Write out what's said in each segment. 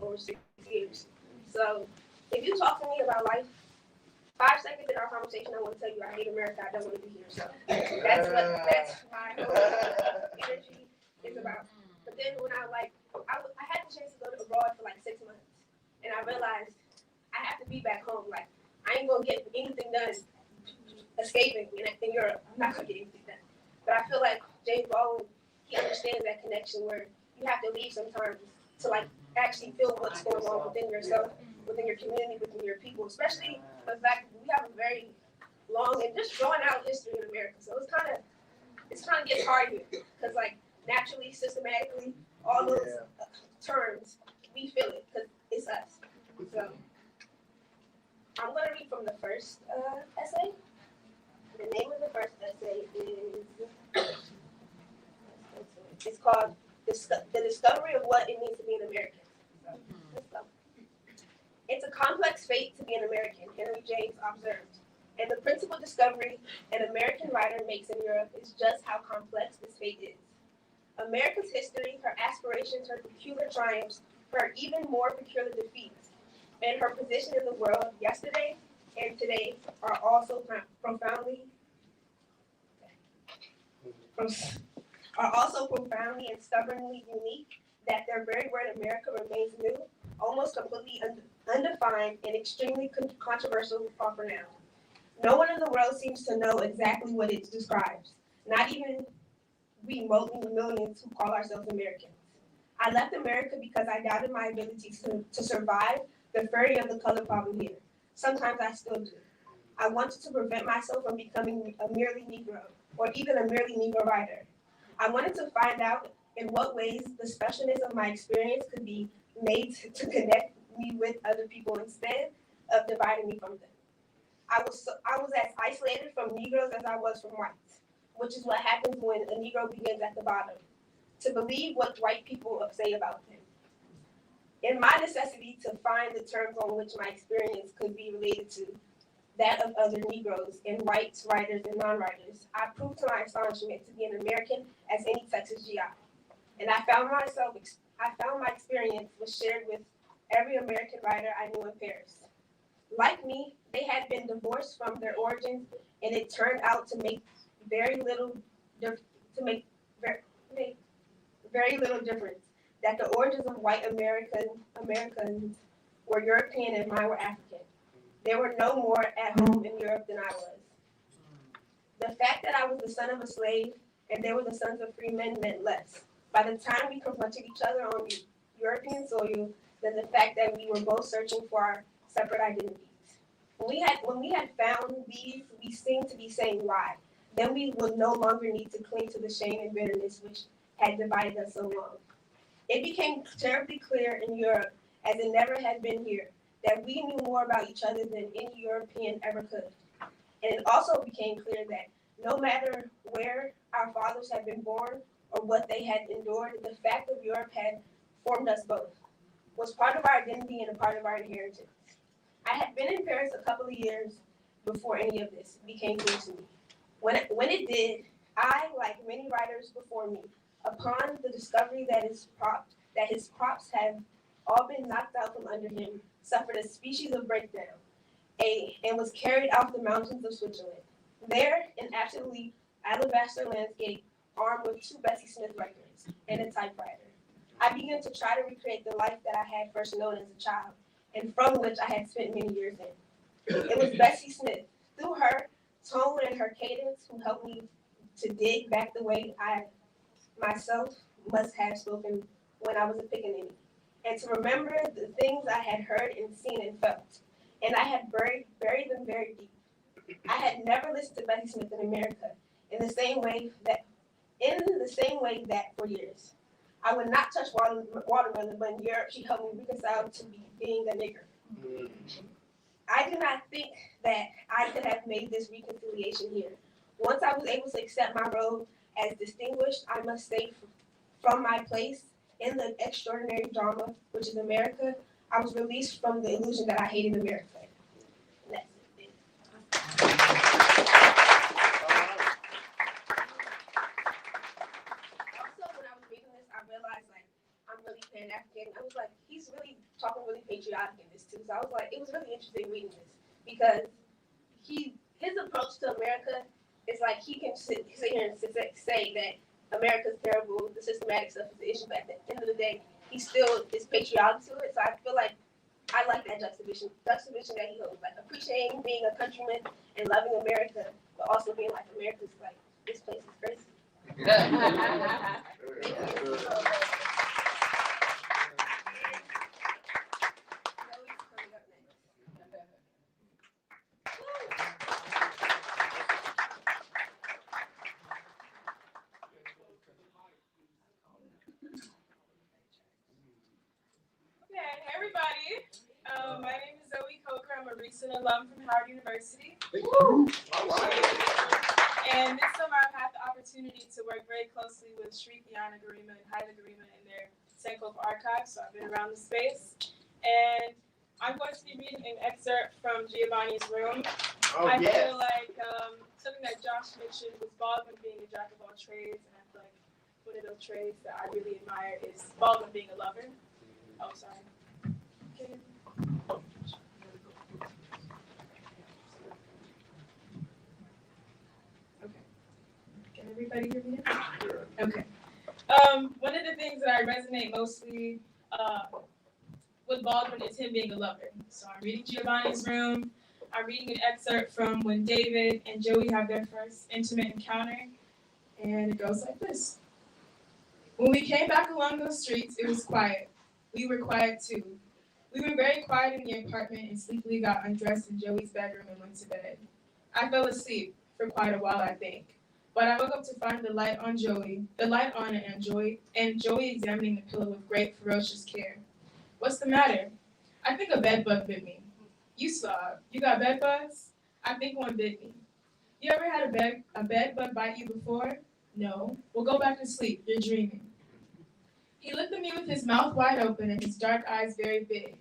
over 6 years. So if you talk to me about life, 5 seconds in our conversation, I want to tell you I hate America. I don't want to be here. So that's my whole energy is about. But then when I had the chance to go abroad for like 6 months, and I realized I have to be back home. Like I ain't gonna get anything done escaping in Europe. I'm not gonna get anything done. But I feel like James Baldwin, he understands that connection where you have to leave sometimes to like actually feel what's going on within yourself, within your community, within your people. Especially the fact that we have a very long and just drawn out history in America. So it's kind of gets hard here because like naturally, systematically, all those terms we feel it because it's us. So I'm gonna read from the first essay. The name of the first essay is it's called The Discovery of What It Means to Be an American. So, let's go. It's a complex fate to be an American, Henry James observed. And the principal discovery an American writer makes in Europe is just how complex this fate is. America's history, her aspirations, her peculiar triumphs, her even more peculiar defeats, and her position in the world yesterday and today are also profoundly and stubbornly unique, that their very word America remains new, almost completely undefined, and extremely controversial for now. No one in the world seems to know exactly what it describes, not even we millions who call ourselves Americans. I left America because I doubted my ability to survive the fury of the color problem here. Sometimes I still do. I wanted to prevent myself from becoming a merely Negro, or even a merely Negro writer. I wanted to find out in what ways the specialness of my experience could be made to connect me with other people instead of dividing me from them. I was as isolated from Negroes as I was from whites, which is what happens when a Negro begins at the bottom, to believe what white people say about him. In my necessity to find the terms on which my experience could be related to that of other Negroes and whites, writers, and non-writers, I proved to my astonishment to be an American as any Texas GI. And I found my experience was shared with every American writer I knew in Paris. Like me, they had been divorced from their origins, and it turned out to make very little difference that the origins of white Americans were European and mine were African. They were no more at home in Europe than I was. The fact that I was the son of a slave and they were the sons of free men meant less, by the time we confronted each other on European soil, than the fact that we were both searching for our separate identities. When we had found these, we seemed to be saying why. Then we would no longer need to cling to the shame and bitterness which had divided us so long. It became terribly clear in Europe, as it never had been here, that we knew more about each other than any European ever could. And it also became clear that no matter where our fathers had been born or what they had endured, the fact of Europe had formed us both, was part of our identity and a part of our inheritance. I had been in Paris a couple of years before any of this became clear to me. When it did, I, like many writers before me, upon the discovery that his props had all been knocked out from under him, suffered a species of breakdown, and was carried off the mountains of Switzerland. There, in absolutely alabaster landscape, armed with 2 Bessie Smith records and a typewriter, I began to try to recreate the life that I had first known as a child, and from which I had spent many years in. It was Bessie Smith, through her tone and her cadence, who helped me to dig back the way I myself must have spoken when I was a pickaninny, and to remember the things I had heard and seen and felt. And I had buried them very deep. I had never listened to Bessie Smith in America in the same way that for years. I would not touch watermelon, but in Europe she helped me reconcile to being a nigger. I do not think that I could have made this reconciliation here. Once I was able to accept my role as distinguished, I must say, from my place in the extraordinary drama, which is America, I was released from the illusion that I hated America. That's it. Also, when I was reading this, I realized, I'm really Pan-African. I was like, he's really talking really patriotic in this too. So I was like, it was really interesting reading this because his approach to America is like he can sit here and say that America's terrible, the systematic stuff is the issue, but at the end of the day, he still is patriotic to it. So I feel like I like that juxtaposition that he holds, like appreciating being a countryman and loving America, but also being like America's like this place is crazy. My name is Zoe Coker. I'm a recent alum from Howard University. And this summer I've had the opportunity to work very closely with Shri Kiana Garima and Hyla Garima in their Sankofa archives, so I've been around the space. And I'm going to be reading an excerpt from Giovanni's room. I feel like something that Josh mentioned was Baldwin being a jack of all trades, and I feel like one of those trades that I really admire is Baldwin being a lover. Oh, sorry. Okay. Can everybody hear me now? Okay. One of the things that I resonate mostly with Baldwin is him being a lover. So I'm reading Giovanni's room. I'm reading an excerpt from when David and Joey have their first intimate encounter, and it goes like this. When we came back along those streets, it was quiet. We were quiet too. We were very quiet in the apartment and sleepily got undressed in Joey's bedroom and went to bed. I fell asleep for quite a while, I think. But I woke up to find the light on it and Joey examining the pillow with great ferocious care. What's the matter? I think a bed bug bit me. You slob. You got bed bugs? I think one bit me. You ever had a bed bug bite you before? No. Well, go back to sleep. You're dreaming. He looked at me with his mouth wide open and his dark eyes very big.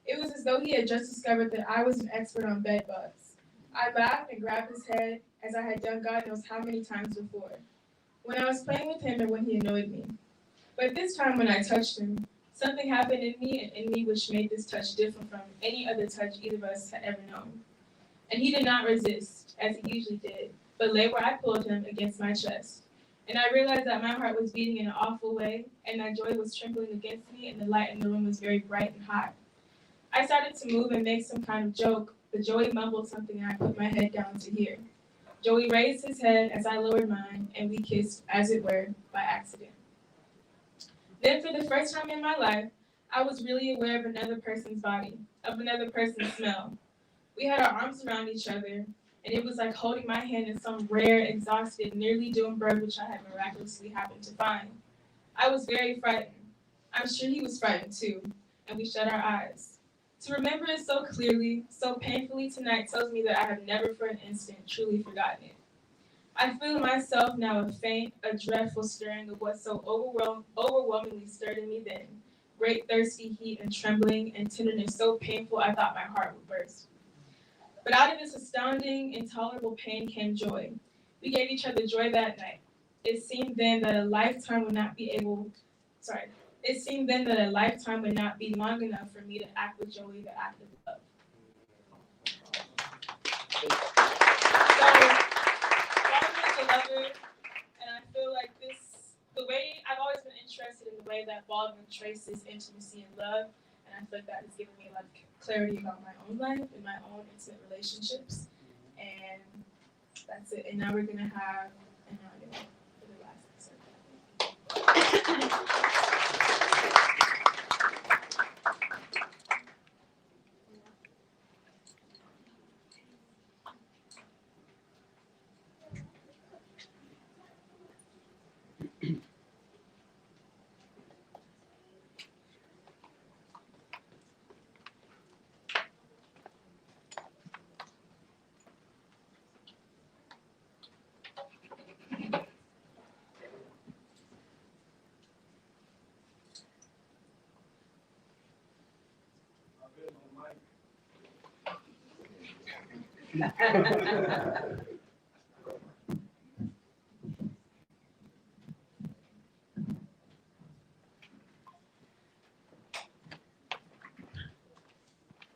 It was as though he had just discovered that I was an expert on bed bugs. I laughed and grabbed his head, as I had done God knows how many times before, when I was playing with him and when he annoyed me. But this time when I touched him, something happened in me which made this touch different from any other touch either of us had ever known. And he did not resist, as he usually did, but lay where I pulled him against my chest. And I realized that my heart was beating in an awful way, and that Joy was trembling against me, and the light in the room was very bright and hot. I started to move and make some kind of joke, but Joey mumbled something and I put my head down to hear. Joey raised his head as I lowered mine, and we kissed, as it were, by accident. Then for the first time in my life, I was really aware of another person's body, of another person's smell. We had our arms around each other, and it was like holding my hand in some rare, exhausted, nearly doomed bird which I had miraculously happened to find. I was very frightened. I'm sure he was frightened too, and we shut our eyes. To remember it so clearly, so painfully tonight tells me that I have never for an instant truly forgotten it. I feel myself now a faint, a dreadful stirring of what so overwhelmingly stirred in me then. Great thirsty heat and trembling and tenderness so painful I thought my heart would burst. But out of this astounding, intolerable pain came joy. We gave each other joy that night. It seemed then that a lifetime would not be long enough for me to act with Joey the act of love. So, Baldwin's a lover, and I feel like I've always been interested in the way that Baldwin traces intimacy and love, and I feel like that has given me a lot of clarity about my own life and my own intimate relationships, and that's it. And now we're going to have an audio for the last episode.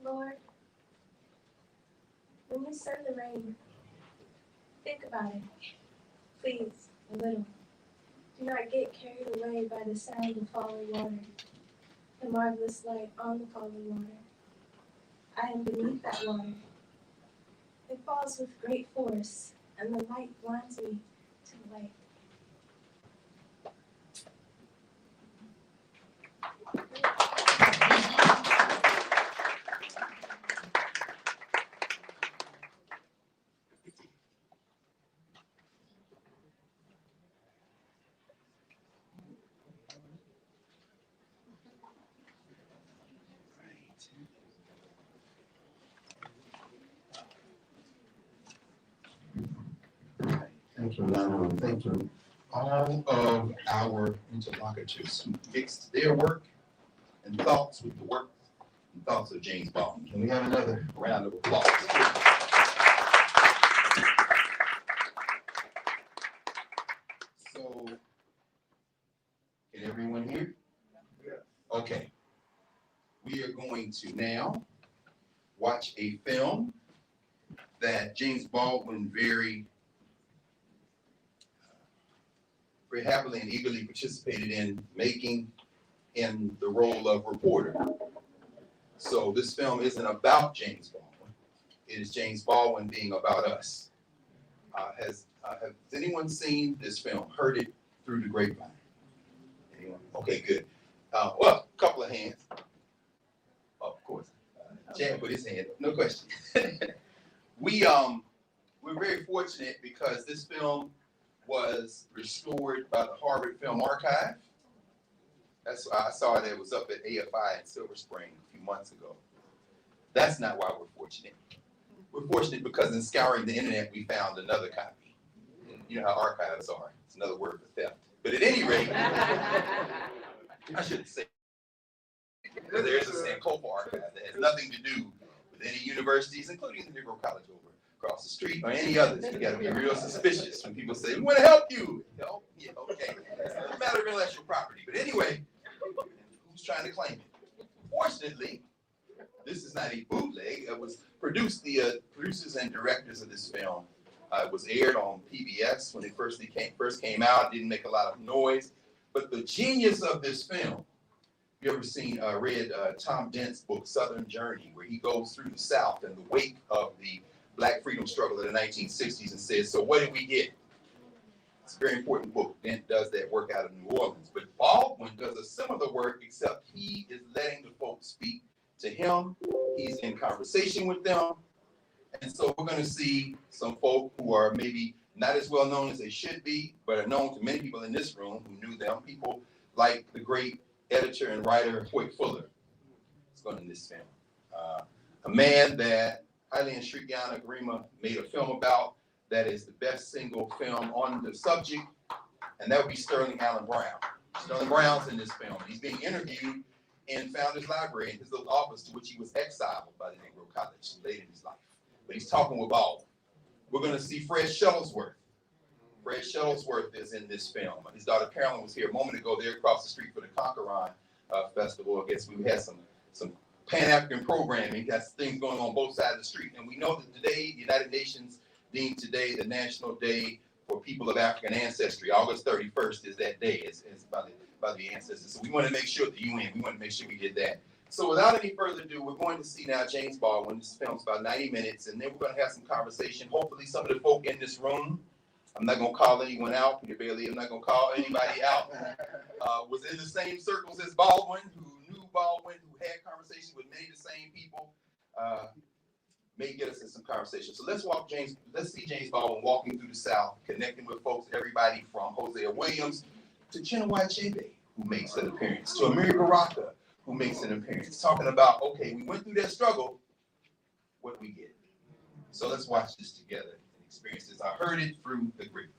Lord, when you send the rain, think about it. Please, a little. Do not get carried away by the sound of falling water, the marvelous light on the falling water. I am beneath that water. It falls with great force, and the light blinds me to the light. Thank you, Lana. Thank you. All of our interlocutors who fixed their work and thoughts with the work and thoughts of James Baldwin. Can we have another round of applause? So, can everyone hear? Okay. We are going to now watch a film that James Baldwin very happily and eagerly participated in making in the role of reporter. So this film isn't about James Baldwin. It is James Baldwin being about us. Has anyone seen this film, heard it through the grapevine? Anyone? Okay, good. Well, a couple of hands. Oh, of course. Chad put his hand up, no question. We're very fortunate because this film was restored by the Harvard Film Archive. That's why I saw that it was up at AFI in Silver Spring a few months ago. That's not why we're fortunate. We're fortunate because in scouring the internet, we found another copy. You know how archives are. It's another word for theft. But at any rate, I shouldn't say, because there is a Sankofa archive that has nothing to do with any universities, including the Negro College over across the street or any others. You got to be real suspicious when people say, "We want to help you." Help? Yeah, okay. It's a matter of intellectual property. But anyway, who's trying to claim it? Fortunately, this is not a bootleg. It was produced. The producers and directors of this film. It was aired on PBS when it first came out. It didn't make a lot of noise. But the genius of this film, you ever read Tom Dent's book, Southern Journey, where he goes through the South in the wake of the Black freedom struggle in the 1960s and says, so what did we get? It's a very important book. Dent does that work out of New Orleans. But Baldwin does a similar work, except he is letting the folks speak to him. He's in conversation with them. And so we're going to see some folk who are maybe not as well known as they should be, but are known to many people in this room who knew them. People like the great editor and writer Hoyt Fuller. It's going in this film. A man that Haile and Shrikiana Garima made a film about that is the best single film on the subject, and that would be Sterling Allen Brown. Sterling Brown's in this film. He's being interviewed in Founders Library in his little office to which he was exiled by the Negro College late in his life. But he's talking with Baldwin. We're going to see Fred Shuttlesworth. Fred Shuttlesworth is in this film. His daughter Carolyn was here a moment ago. They're across the street for the Conqueron Festival. I guess we had some Pan-African programming. That's things going on both sides of the street. And we know that today, the United Nations deemed today the National Day for People of African Ancestry. August 31st is that day. It's by the ancestors. So we want to make sure at the UN, we want to make sure we did that. So without any further ado, we're going to see now James Baldwin. This film's about 90 minutes, and then we're going to have some conversation. Hopefully some of the folk in this room, I'm not going to call anyone out, Peter Bailey, I'm not going to call anybody out, was in the same circles as Baldwin, who knew Baldwin, who had conversations with many of the same people, may get us in some conversation. So let's see James Baldwin walking through the South, connecting with folks, everybody from Hosea Williams to Chinua Achebe, who makes an appearance, to Amiri Baraka, who makes an appearance, talking about, okay, we went through that struggle, what we get. So let's watch this together and experience this. I heard it through the grapevine.